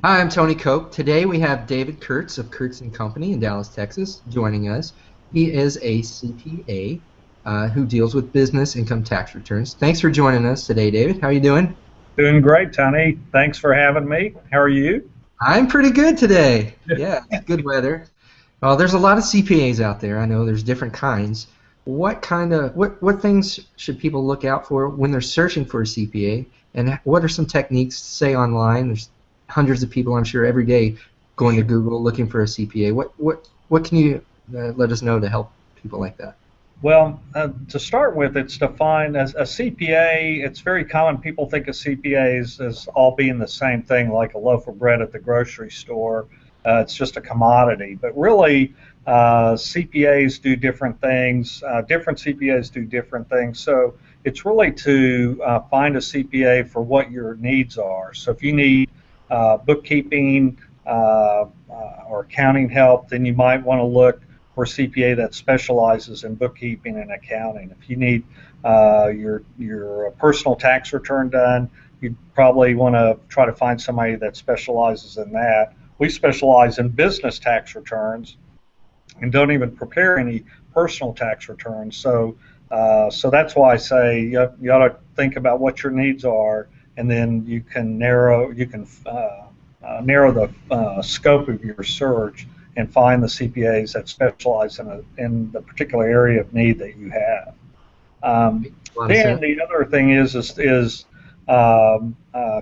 Hi, I'm Tony Cope. Today we have David Kurtz of Kurtz Company in Dallas, Texas, joining us. He is a CPA who deals with business income tax returns. Thanks for joining us today, David. How are you doing? Doing great, Tony. Thanks for having me. How are you? I'm pretty good today. Yeah, it's good weather. Well, there's a lot of CPAs out there. I know there's different kinds. What things should people look out for when they're searching for a CPA? And what are some techniques, say online? There's hundreds of people, I'm sure, every day going to Google looking for a CPA. What can you let us know to help people like that? Well, to start with, it's defined as a CPA. It's very common. People think of CPAs as all being the same thing, like a loaf of bread at the grocery store. It's just a commodity. But really, CPAs do different things. Different CPAs do different things. So it's really to find a CPA for what your needs are. So if you need bookkeeping or accounting help, then you might want to look for a CPA that specializes in bookkeeping and accounting. If you need your personal tax return done, you'd probably want to try to find somebody that specializes in that. We specialize in business tax returns and don't even prepare any personal tax returns. So that's why I say you ought to think about what your needs are, and then you can narrow the scope of your search and find the CPAs that specialize in the particular area of need that you have. Um, A lot of then sense. the other thing is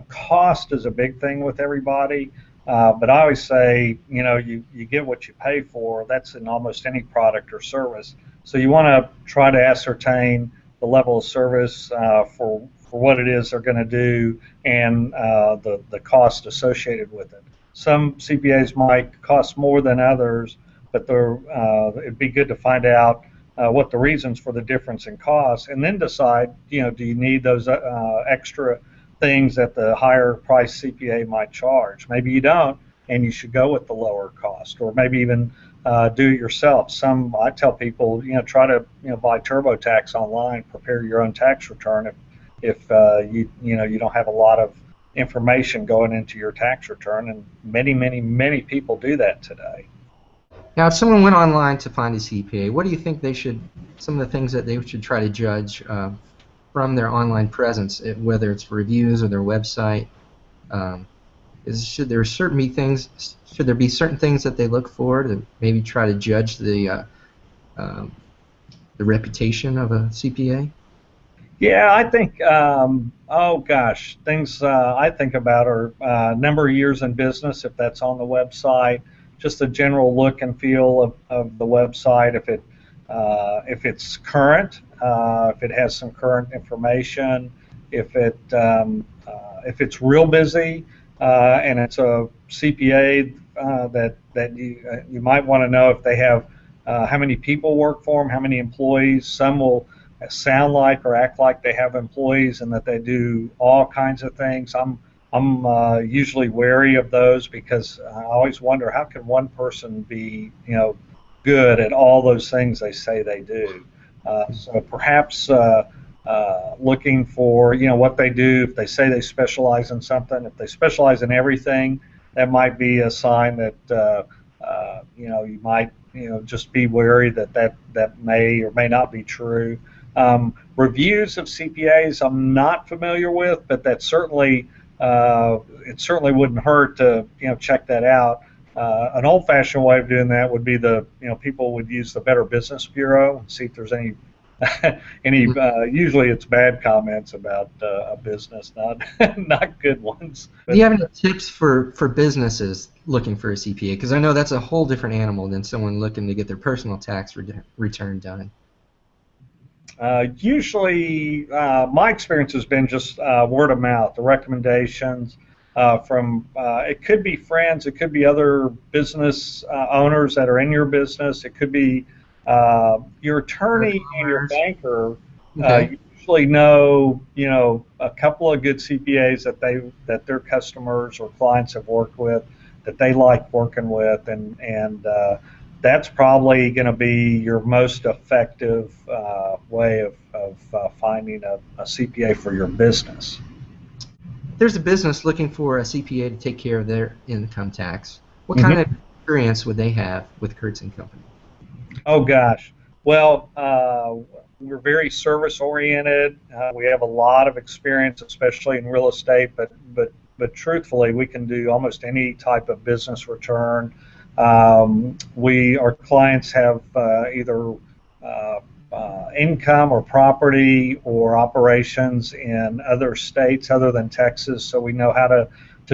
cost is a big thing with everybody. But I always say, you get what you pay for. That's in almost any product or service. So you want to try to ascertain the level of service for what it is they're going to do and the cost associated with it. Some CPAs might cost more than others, but it'd be good to find out what the reasons for the difference in cost, and then decide, do you need those extra things that the higher price CPA might charge? Maybe you don't, and you should go with the lower cost, or maybe even do it yourself. I tell people, try to buy TurboTax online, prepare your own tax return if you don't have a lot of information going into your tax return, and many people do that today. Now, if someone went online to find a CPA, what do you think some of the things that they should try to judge from their online presence, whether it's reviews or their website? Um, should there be certain things that they look for to maybe try to judge um, the reputation of a CPA? Yeah, I think, oh gosh, things I think about are number of years in business, if that's on the website, just a general look and feel of the website, if it's current, if it has some current information, if it's real busy, and it's a CPA that you might want to know if they have how many people work for them, how many employees. Some will sound like or act like they have employees and that they do all kinds of things. I'm usually wary of those because I always wonder, how can one person be good at all those things they say they do. So perhaps looking for what they do. If they say they specialize in something, if they specialize in everything, that might be a sign that you might just be wary that may or may not be true. Reviews of CPAs I'm not familiar with, but that certainly it certainly wouldn't hurt to check that out. An old-fashioned way of doing that would be people would use the Better Business Bureau and see if there's any any. Usually it's bad comments about a business, not not good ones. Do you But have any tips for businesses looking for a CPA? Because I know that's a whole different animal than someone looking to get their personal tax return done. Usually, my experience has been just word of mouth, the recommendations from it could be friends, it could be other business owners that are in your business, it could be your attorney and your Customers. banker. Okay. Usually know a couple of good CPAs that their customers or clients have worked with, that they like working with, and that's probably going to be your most effective way of finding a CPA for your business. there's a business looking for a CPA to take care of their income tax, what kind Mhm. of experience would they have with Kurtz Company? Oh gosh. Well, we're very service oriented. We have a lot of experience, especially in real estate. But truthfully, we can do almost any type of business return. Our clients have either uh, income or property or operations in other states other than Texas, so we know how to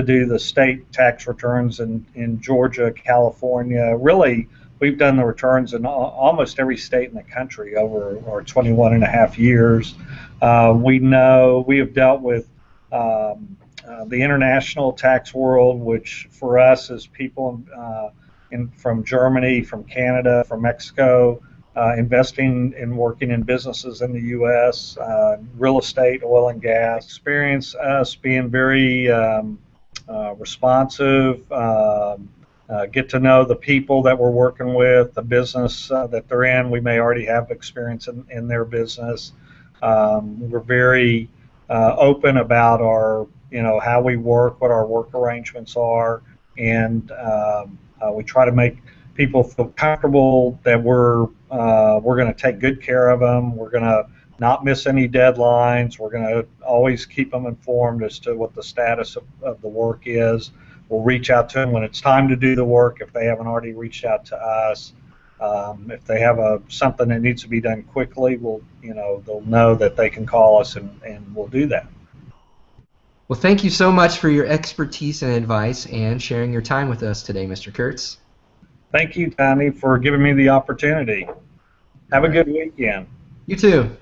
do the state tax returns in Georgia, California. Really, we've done the returns in almost every state in the country over our 21 and a half years. We have dealt with the international tax world, which for us is people from Germany, from Canada, from Mexico, investing and working in businesses in the U.S., real estate, oil and gas. Experience us being very responsive, get to know the people that we're working with, the business that they're in. We may already have experience in their business. We're very open about how we work, what our work arrangements are, and we try to make people feel comfortable that we're going to take good care of them. We're going to not miss any deadlines. We're going to always keep them informed as to what the status of the work is. We'll reach out to them when it's time to do the work if they haven't already reached out to us. If they have something that needs to be done quickly, they'll know that they can call us and we'll do that. Well, thank you so much for your expertise and advice and sharing your time with us today, Mr. Kurtz. Thank you, Tommy, for giving me the opportunity. Have a good weekend. You too.